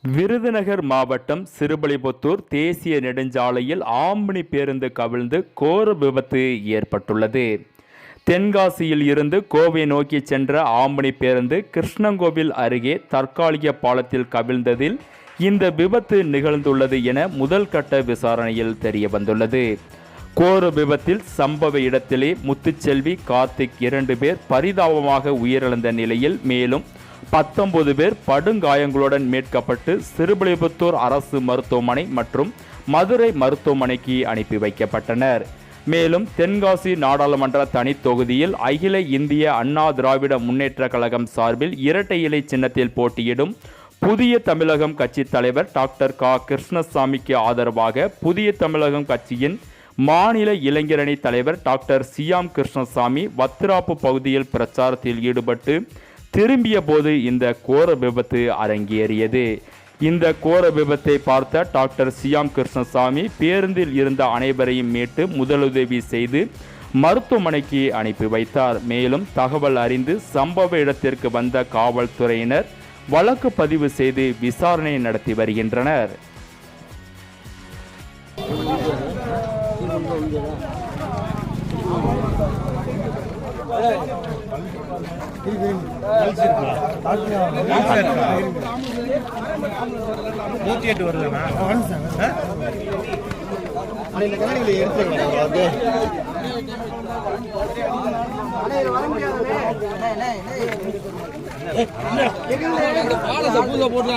விருதுநகர் மாவட்டம் சிறுபளிபுத்தூர் தேசிய நெடுஞ்சாலையில் ஆம்னி பேருந்து கவிழ்ந்து கோர விபத்து ஏற்பட்டுள்ளது. தென்காசியில் இருந்து கோவை நோக்கி சென்ற ஆம்னி பேருந்து கிருஷ்ணங்கோவில் அருகே தற்காலிக பாலத்தில் கவிழ்ந்ததில் இந்த விபத்து நிகழ்ந்துள்ளது என முதல் கட்ட விசாரணையில் தெரிய வந்துள்ளது. கோர விபத்தில் சம்பவ இடத்திலே முத்துச்செல்வி, கார்த்திக் 2 பேர் பரிதாபமாக உயிரிழந்த நிலையில் மேலும் 19 பேர் படுகாயங்களுடன் மீட்கப்பட்டு சிறுபளிபுத்தூர் அரசு மருத்துவமனை மற்றும் மதுரை மருத்துவமனைக்கு அனுப்பி வைக்கப்பட்டனர். மேலும் தென்காசி நாடாளுமன்ற தனி தொகுதியில் அகில இந்திய அண்ணா திராவிட முன்னேற்ற கழகம் சார்பில் இரட்டை இலை சின்னத்தில் போட்டியிடும் புதிய தமிழகம் கட்சி தலைவர் டாக்டர் க. கிருஷ்ணசாமிக்கு ஆதரவாக புதிய தமிழகம் கட்சியின் மாநில இளைஞரணி தலைவர் டாக்டர் சியாம் கிருஷ்ணசாமி வத்திராப்பு பகுதியில் பிரச்சாரத்தில் ஈடுபட்டு திரும்பிய போது இந்த கோர விபத்து அரங்கேறியது. இந்த கோர விபத்தை பார்த்த டாக்டர் சியாம் கிருஷ்ணசாமி பேருந்தில் இருந்த அனைவரையும் மீட்டு முதலுதவி செய்து மருத்துவமனைக்கு அனுப்பி வைத்தார். மேலும் தகவல் அறிந்து சம்பவ இடத்திற்கு வந்த காவல்துறையினர் வழக்கு பதிவு செய்து விசாரணை நடத்தி வருகின்றனர். போட்டு